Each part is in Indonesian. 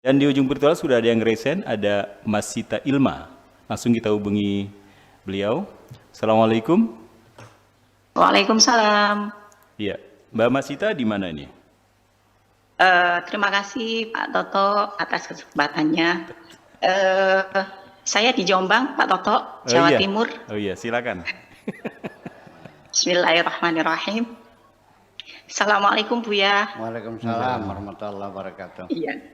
Dan di ujung virtual sudah ada yang resen, ada Mas Sita Ilma. Langsung kita hubungi beliau. Assalamualaikum. Waalaikumsalam. Iya, Mbak Mas Sita di mana ini? Terima kasih Pak Toto atas kesempatannya. Saya di Jombang, Pak Toto, Jawa Timur. Oh iya, silakan. Bismillahirrahmanirrahim. Assalamualaikum Buya. Waalaikumsalam warahmatullahi wabarakatuh. Iya,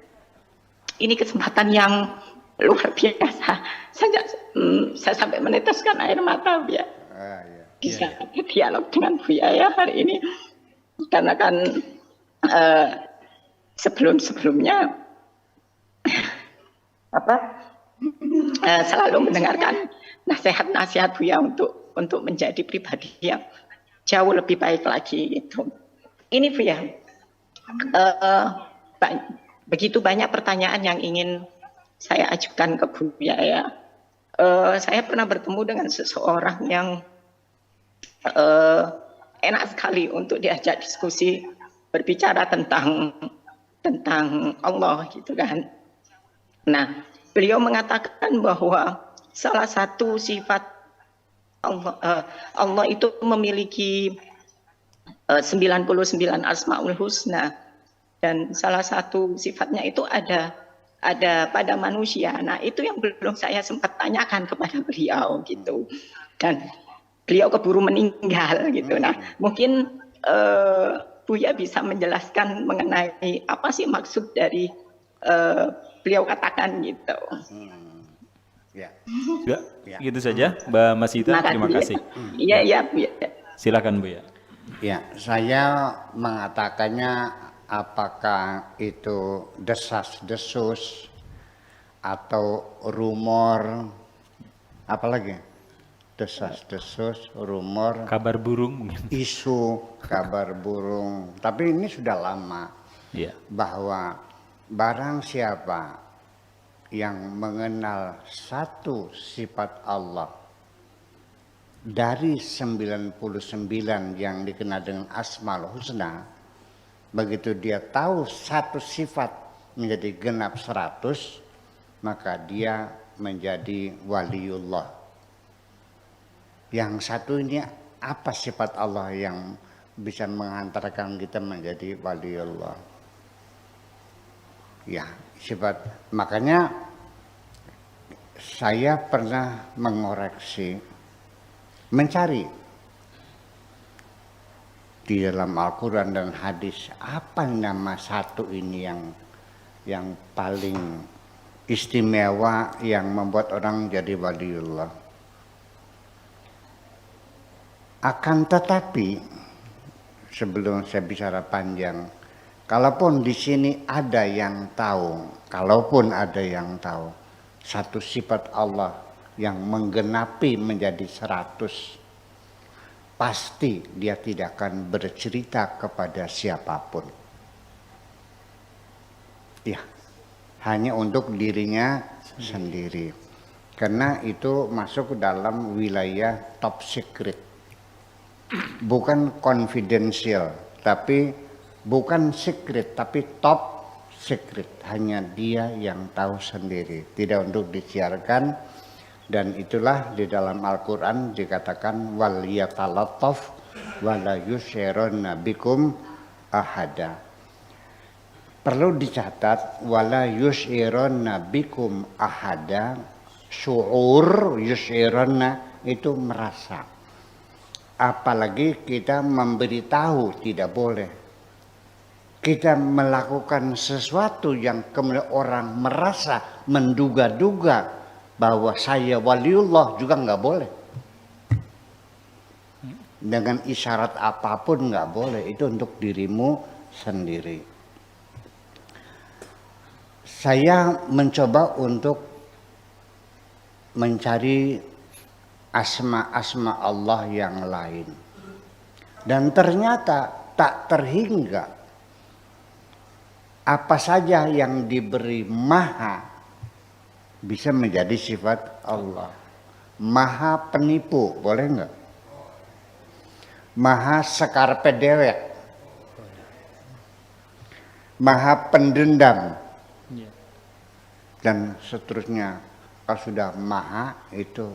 ini kesempatan yang luar biasa. Saya sampai meneteskan air mata Buya. Iya. Bisa dialog dengan Buya ya hari ini. Karena kan sebelum-sebelumnya selalu mendengarkan nasihat-nasihat Buya untuk menjadi pribadi yang jauh lebih baik lagi gitu. Ini Buya, begitu banyak pertanyaan yang ingin saya ajukan ke Buya ya. Saya pernah bertemu dengan seseorang yang enak sekali untuk diajak diskusi, berbicara tentang Allah gitu kan. Nah, beliau mengatakan bahwa salah satu sifat Allah itu memiliki 99 Asmaul Husna, dan salah satu sifatnya itu ada pada manusia. Nah, itu yang belum saya sempat tanyakan kepada beliau gitu. Dan beliau keburu meninggal gitu. Nah, mungkin Buya bisa menjelaskan mengenai apa sih maksud dari beliau katakan gitu. Ya. Gitu saja, Mbak Mas Sita. Terima kasih. Iya, Buya. Silakan Buya. Ya, saya mengatakannya apakah itu desas-desus atau rumor, apalagi desas-desus, rumor, kabar burung mungkin. Isu kabar burung. Tapi ini sudah lama bahwa barang siapa yang mengenal satu sifat Allah dari 99 yang dikenal dengan Asmaul Husna, begitu dia tahu satu sifat menjadi genap 100, maka dia menjadi waliullah. Yang satu ini apa sifat Allah yang bisa menghantarkan kita menjadi waliullah? Ya, sifat. Makanya saya pernah mengoreksi, mencari di dalam Al-Quran dan hadis apa nama satu ini yang paling istimewa yang membuat orang jadi waliullah. Akan tetapi sebelum saya bicara panjang, kalaupun di sini ada yang tahu, satu sifat Allah yang menggenapi menjadi 100, pasti dia tidak akan bercerita kepada siapapun. Ya, hanya untuk dirinya sendiri. Karena itu masuk dalam wilayah top secret. Bukan confidential, tapi bukan secret, tapi top secret. Hanya dia yang tahu sendiri, tidak untuk disiarkan. Dan itulah di dalam Al-Quran dikatakan wal yatalattaf wala yusyiruna bikum ahada. Perlu dicatat wala yusyiruna bikum ahada. Syu'ur yusyiruna itu merasa. Apalagi kita memberitahu tidak boleh. Kita melakukan sesuatu yang kemudian orang merasa menduga-duga bahwa saya waliullah juga nggak boleh. Dengan isyarat apapun nggak boleh. Itu untuk dirimu sendiri. Saya mencoba untuk mencari asma-asma Allah yang lain. Dan ternyata tak terhingga apa saja yang diberi maha bisa menjadi sifat Allah. Maha penipu, boleh enggak? Maha sekarpe dewek. Maha pendendam. dan seterusnya. Kalau sudah maha itu.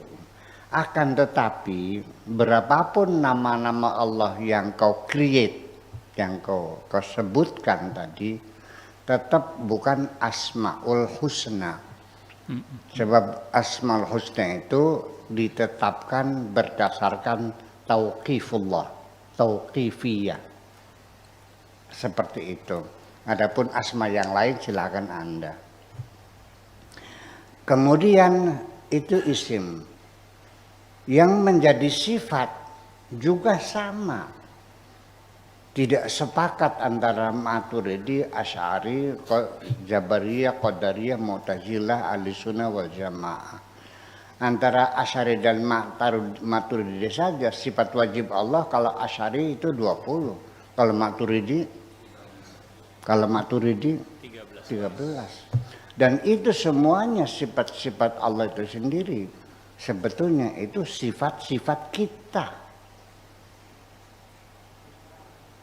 Akan tetapi berapapun nama-nama Allah yang kau create, yang kau sebutkan tadi, tetap bukan Asmaul Husna. Sebab Asmaul Husna itu ditetapkan berdasarkan tauqifullah, tauqifiyah. Seperti itu. Adapun asma yang lain silakan Anda. Kemudian itu isim. Yang menjadi sifat juga sama. Tidak sepakat antara Maturidi, Asy'ari, Jabariyah, Qadariyah, Mu'tazilah, Ahlussunnah wal Jamaah. Antara Asy'ari dan Maturidi saja sifat wajib Allah, kalau Asy'ari itu 20. Kalau Maturidi 13. Dan itu semuanya sifat-sifat Allah itu sendiri. Sebetulnya itu sifat-sifat kita.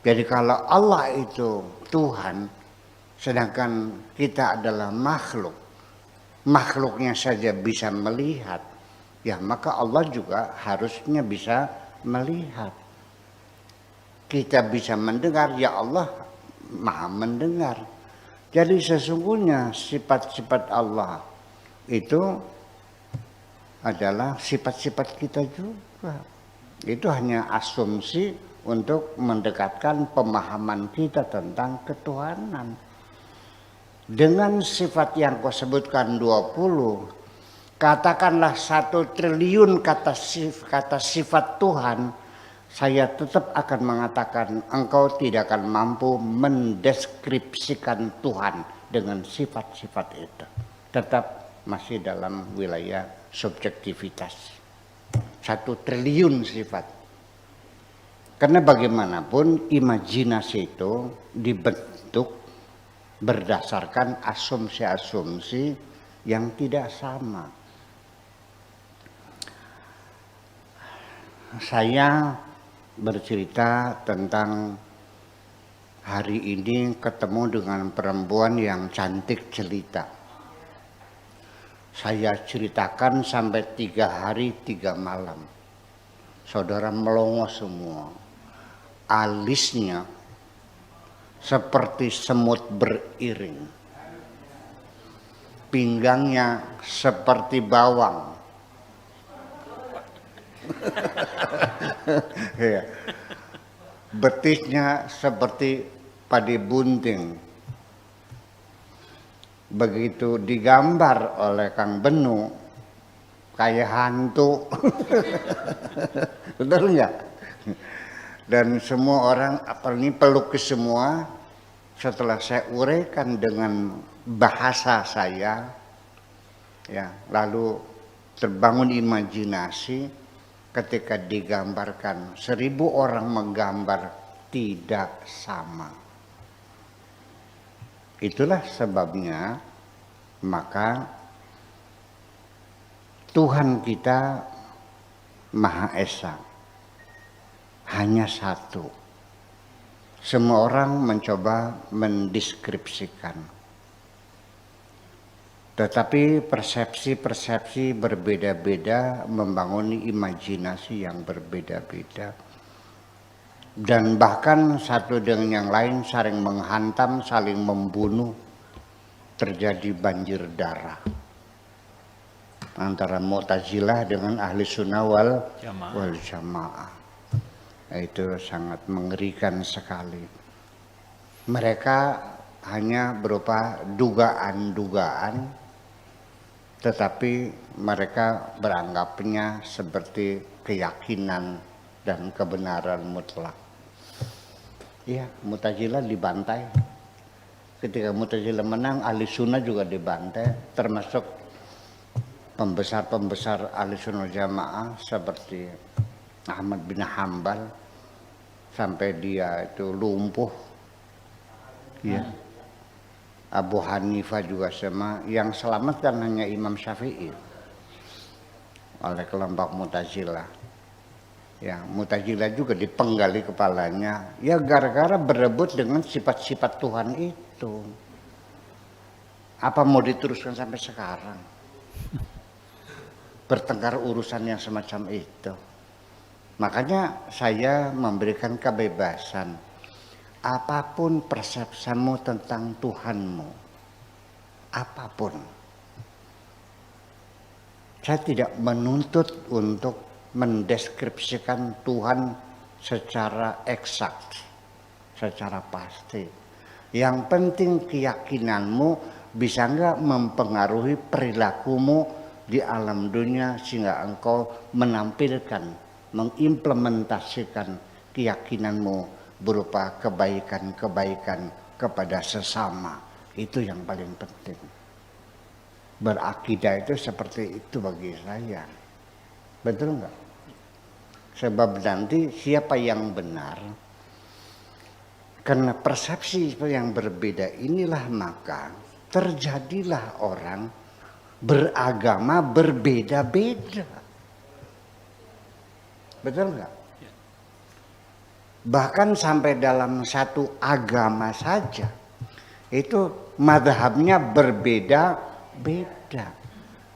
Jadi kalau Allah itu Tuhan, sedangkan kita adalah makhluk, makhluknya saja bisa melihat, ya maka Allah juga harusnya bisa melihat. Kita bisa mendengar, ya Allah Maha mendengar. Jadi sesungguhnya sifat-sifat Allah itu adalah sifat-sifat kita juga. Itu hanya asumsi untuk mendekatkan pemahaman kita tentang ketuhanan. Dengan sifat yang kau sebutkan 20, katakanlah 1 triliun kata sifat Tuhan, saya tetap akan mengatakan engkau tidak akan mampu mendeskripsikan Tuhan dengan sifat-sifat itu. Tetap masih dalam wilayah subjektivitas. 1 triliun sifat. Karena bagaimanapun imajinasi itu dibentuk berdasarkan asumsi-asumsi yang tidak sama. Saya bercerita tentang hari ini ketemu dengan perempuan yang cantik jelita. Saya ceritakan sampai 3 hari 3 malam. Saudara melongo semua. Alisnya seperti semut beriring. Pinggangnya seperti bawang. Ya. Betisnya seperti padi bunting. Begitu digambar oleh Kang Benu kayak hantu. Betul enggak? Dan semua orang apalagi pelukis semua, setelah saya uraikan dengan bahasa saya, ya, lalu terbangun imajinasi. Ketika digambarkan 1000 orang menggambar tidak sama. Itulah sebabnya maka Tuhan kita Maha Esa. Hanya satu. Semua orang mencoba mendeskripsikan. Tetapi persepsi-persepsi berbeda-beda, membangun imajinasi yang berbeda-beda. Dan bahkan satu dengan yang lain saling menghantam, saling membunuh. Terjadi banjir darah. Antara Mu'tazilah dengan Ahlussunnah wal Jamaah. Itu sangat mengerikan sekali. Mereka hanya berupa dugaan-dugaan, tetapi mereka beranggapnya seperti keyakinan dan kebenaran mutlak. Iya, Mu'tazilah dibantai. Ketika Mu'tazilah menang, Ahlussunnah juga dibantai, termasuk pembesar-pembesar Ahlussunnah Jamaah seperti Ahmad bin Hambal, sampai dia itu lumpuh. Ya. Abu Hanifah juga sama. Yang selamat kan hanya Imam Syafi'i oleh kelompok Mu'tazilah. Ya, Mu'tazilah juga dipenggali kepalanya. Ya gara-gara berebut dengan sifat-sifat Tuhan itu. Apa mau diteruskan sampai sekarang? Bertengkar urusan yang semacam itu. Makanya saya memberikan kebebasan. Apapun persepsimu tentang Tuhanmu, apapun. Saya tidak menuntut untuk mendeskripsikan Tuhan secara eksak, secara pasti. Yang penting keyakinanmu bisa nggak mempengaruhi perilakumu di alam dunia sehingga engkau menampilkan, mengimplementasikan keyakinanmu berupa kebaikan-kebaikan kepada sesama. Itu yang paling penting. Berakidah itu seperti itu bagi saya. Betul nggak? Sebab nanti siapa yang benar, karena persepsi yang berbeda inilah maka terjadilah orang beragama berbeda-beda. Betul nggak? Bahkan sampai dalam satu agama saja itu mazhabnya berbeda-beda.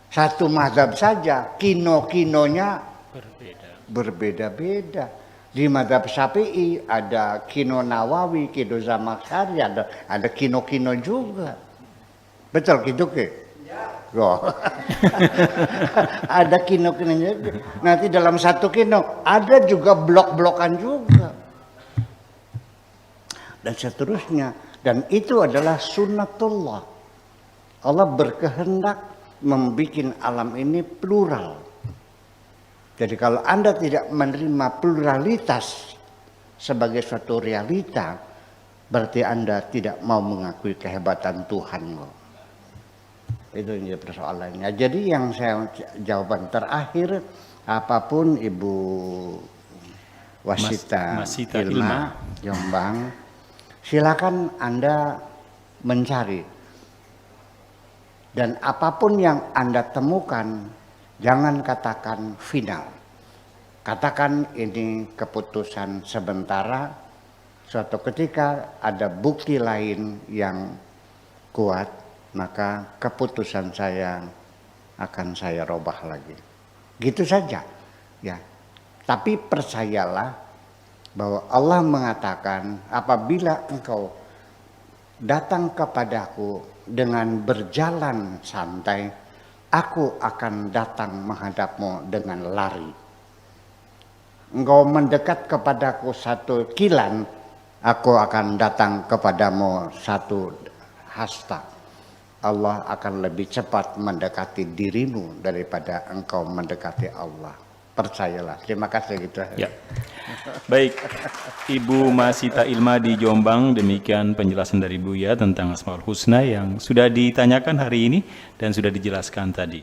Satu mazhab saja kino-kinonya berbeda-beda. Di mazhab Syafi'i ada kino Nawawi, kino Zamakhsyari, ada kino-kino juga. Betul gitu ke? Oh. Ada kino-kino juga. Nanti dalam satu kino ada juga blok-blokan juga. Dan seterusnya. Dan itu adalah sunnatullah. Allah berkehendak membuat alam ini plural. Jadi kalau Anda tidak menerima pluralitas sebagai suatu realita, berarti Anda tidak mau mengakui kehebatan Tuhan. Itu yang persoalannya. Jadi yang saya jawaban terakhir, apapun Ibu Wasita Ilma Jombang, silakan Anda mencari. Dan apapun yang Anda temukan, jangan katakan final. Katakan ini keputusan sementara. Suatu ketika ada bukti lain yang kuat, maka keputusan saya akan saya robah lagi. Gitu saja. Ya. Tapi percayalah bahwa Allah mengatakan apabila engkau datang kepadaku dengan berjalan santai, aku akan datang menghadapmu dengan lari. Engkau mendekat kepadaku satu kilan, aku akan datang kepadamu satu hasta. Allah akan lebih cepat mendekati dirimu daripada engkau mendekati Allah. Percayalah. Terima kasih gitu. Ya. Baik, Ibu Masita Ilma di Jombang, demikian penjelasan dari Buya tentang Asmaul Husna yang sudah ditanyakan hari ini dan sudah dijelaskan tadi.